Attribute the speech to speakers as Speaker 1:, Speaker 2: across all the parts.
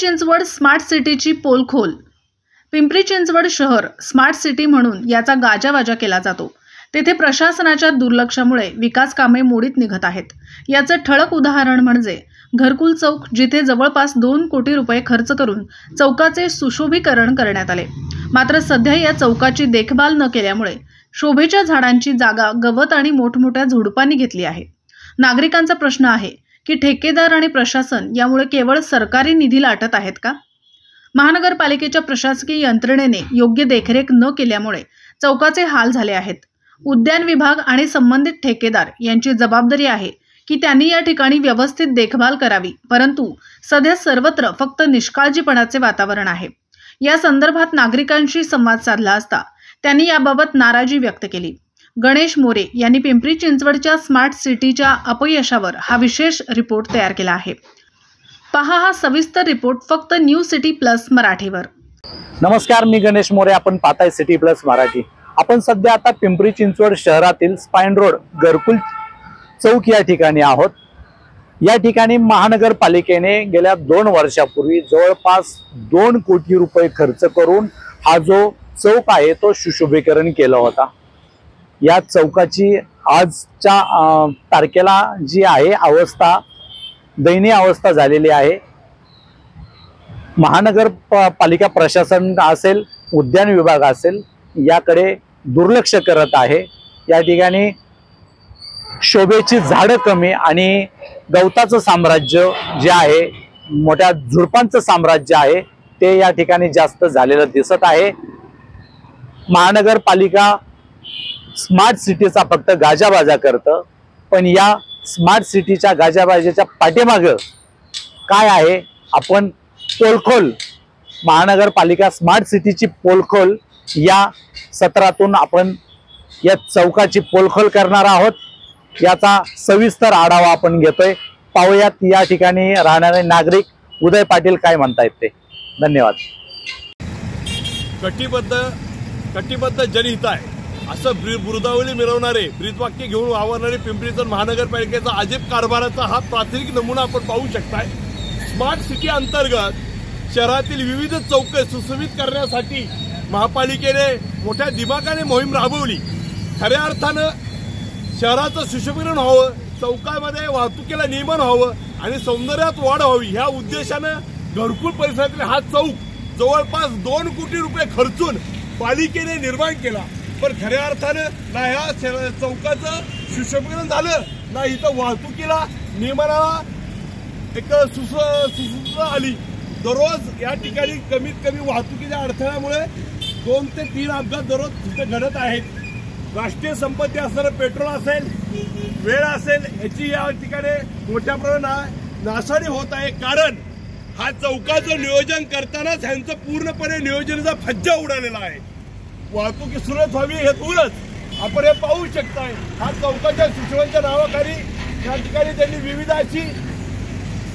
Speaker 1: Chinchwad smart सिटीची पोलखोल। पिंपरी चिंचवड शहर smart city म्हणून याचा गाजावाजा केला जातो। तेथे प्रशासनाच्या दुर्लक्षामुळे विकास कामे मोडीत निघत आहेत। याचं ठळक उदाहरण म्हणजे घरकुल चौक, जिथे जवळपास 2 कोटी रुपये खर्च करून चौकाचे सुशोभीकरण करण्यात आले। मात्र सध्या या चौकाची देखभाल न केल्यामुळे शोभेच्या झाडांची जागा गवत आणि मोठमोठ्या झुडपांनी घेतली आहे। नागरिकांचा प्रश्न आहे की ठेकेदार आणि प्रशासन यामुळे केवळ सरकारी निधी लाटत आहेत का? महानगरपालिकेच्या प्रशासकीय यंत्रणेने योग्य देखरेख न केल्यामुळे चौकाचे हाल झाले आहेत। उद्यान विभाग आणि संबंधित ठेकेदार यांची जबाबदारी आहे की त्यांनी या ठिकाणी व्यवस्थित देखभाल करावी, परंतु सध्या सर्वत्र फक्त निष्काळजीपणाचे वातावरण आहे। या संदर्भात नागरिकांशी संवाद साधला असता त्यांनी याबाबत नाराजी व्यक्त केली। गणेश मोरे यांनी पिंपरी चिंचवडच्या स्मार्ट सिटीच्या अपयशावर हा विशेष रिपोर्ट तयार केला आहे। पहा हा सविस्तर रिपोर्ट फक्त न्यू सिटी प्लस मराठीवर।
Speaker 2: नमस्कार, मी गणेश मोरे, आपण पाहताय सिटी प्लस मराठी। आपण सध्या आता पिंपरी चिंचवड शहरातील स्पाइन रोड घरकुल चौक या ठिकाणी आहोत। या ठिकाणी महानगरपालिकेने गेल्या 2 वर्षापूर्वी जवळपास 2 कोटी रुपये खर्च करून हा जो चौक आहे तो सुशोभीकरण केला होता। या चौकाची आजच्या तारखेला जी आहे अवस्था दयनीय अवस्था झालेली आहे। महानगरपालिका प्रशासन असेल, उद्यान विभाग असेल, याकडे दुर्लक्ष करत आहे। या ठिकाणी शोभेची झाडं कमी आणि गवताचं साम्राज्य जे आहे, मोठ्या झुडपांचं साम्राज्य आहे, ते या ठिकाणी जास्त झालेलं दिसत आहे। महानगरपालिका स्मार्ट सिटीचा फक्त गाजाबाजा करतं, पण या स्मार्ट सिटीच्या गाजाबाजाच्या पाठीमागे काय आहे? आपण पोलखोल, महानगरपालिका स्मार्ट सिटीची पोलखोल या सत्रातून आपण या चौकाची पोलखोल करणार आहोत। याचा सविस्तर आढावा आपण घेतोय। पाहूयात या ठिकाणी राहणारे नागरिक उदय पाटील काय म्हणतायत ते। धन्यवाद।
Speaker 3: कटिबद्ध जनहित आहे असं बुरदावली मिरवणारे, ब्रीदवाक्य घेऊन वावरणारे पिंपरी चिंचवड महानगरपालिकेचा अजीब कारभाराचा हा प्राथमिक नमुना आपण पाहू शकताय। स्मार्ट सिटी अंतर्गत शहरातील विविध चौक सुशोभित करण्यासाठी महापालिकेने मोठ्या दिमागाने मोहीम राबवली। खऱ्या अर्थानं शहराचं सुशोभीकरण व्हावं, चौकामध्ये वाहतुकीला नियमन व्हावं आणि सौंदर्यात वाढ व्हावी ह्या उद्देशानं घरकुल परिसरातील हा चौक जवळपास 2 कोटी रुपये खर्चून पालिकेने निर्माण केला। पण खऱ्या अर्थानं ना ह्या चौकाचं सुशोभीकरण झालं, ना इथं वाहतुकीला नियमनाला एक सुसूत्रता आली। दररोज या ठिकाणी कमीत कमी वाहतुकीच्या अडथळ्यामुळे 2 ते 3 अपघात दररोज तिथे घडत आहेत। राष्ट्रीय संपत्ती असणारं पेट्रोल असेल, वेळ असेल, याची या ठिकाणी मोठ्या प्रमाणात नासाडी होत आहे। कारण हा चौकाचं नियोजन करतानाच ह्यांचं पूर्णपणे नियोजनाचा फज्जा उडालेला आहे। वाहतूक सुरळीत व्हावी हेतूनच आपण हे पाहू शकताय। हा चौकाच्या सुशोभनाच्या नावाखाली या ठिकाणी त्यांनी विविध अशी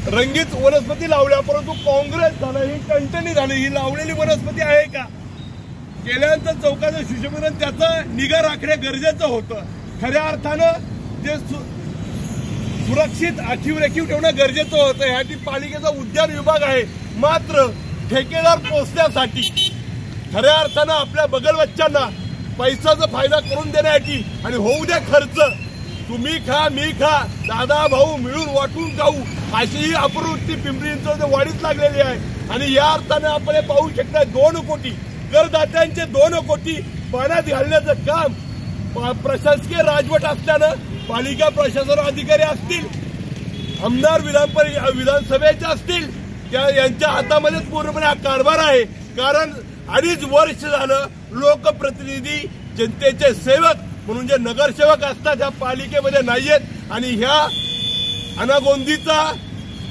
Speaker 3: रंगीत वनस्पती लावल्या, परंतु काँग्रेस झालं, ही टणटणी झाली, ही लावलेली वनस्पती आहे का? केल्यानंतर चौकाचं सुशोभीकरण त्याचं निगा राखणे गरजेचं होतं। खऱ्या अर्थानं जे सुरक्षित आखीव ठेवणं गरजेचं होतं। ह्यासाठी पालिकेचा उद्यान विभाग आहे, मात्र ठेकेदार पोचण्यासाठी खऱ्या अर्थानं आपल्या बगलबच्च्यांना पैशाचा फायदा करून देण्यासाठी आणि होऊ द्या खर्च, तुम्ही खा मी खा, दादा भाऊ मिळून वाटून खाऊ, अशी ही अप्रवृत्ती पिंपरी चिंचवड वाढीत लागलेली आहे। आणि या अर्थानं आपण पाहू शकता 2 कोटी करदात्यांचे 2 कोटी पाण्यात घालण्याचं काम प्रशासकीय राजवट असल्यानं पालिका प्रशासन अधिकारी असतील, आमदार विधानसभेचे असतील, यांच्या हातामध्ये पूर्णपणे हा कारभार आहे। कारण 2.5 वर्ष झालं लोकप्रतिनिधी, जनतेचे सेवक म्हणून जे नगरसेवक असतात ह्या पालिकेमध्ये नाहीयेत आणि ह्या अनागोंदीचा,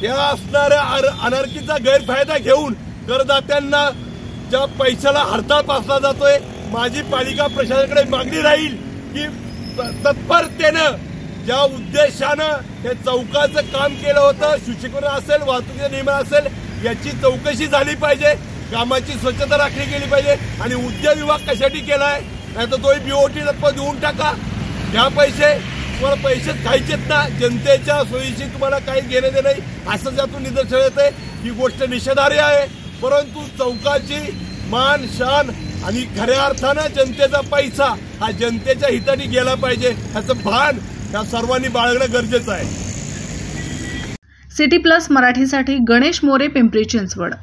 Speaker 3: ह्या असणाऱ्या अनार्कीचा गैरफायदा घेऊन करदात्यांना ज्या पैशाला हरताळ पासला जातोय। माझी पालिका प्रशासनाकडे मागणी राहील की तत्परतेनं ज्या उद्देशानं हे चौकाचं काम केलं होतं, सुशोभीकरण असेल, वाहतुकीचं नियमन असेल, याची चौकशी झाली पाहिजे, कामाची स्वच्छता राखली गेली पाहिजे। आणि उद्यान विभाग कशासाठी केलाय? नाही तर तो BOT देऊन टाका, घ्या पैसे, तुम्हाला पैसेच खायचेत ना, जनतेच्या सोयीशी तुम्हाला काही घेणे दे नाही, असं त्यातून निदर्शन येते. ही गोष्ट निषेधार्ह आहे. परंतु चौकाची मान शान आणि खऱ्या अर्थानं जनतेचा पैसा हा जनतेच्या हिताने गेला पाहिजे, ह्याचं भान ह्या सर्वांनी बाळगणं गरजेचं आहे.
Speaker 1: सिटी प्लस मराठीसाठी गणेश मोरे, पिंपरी चिंचवड.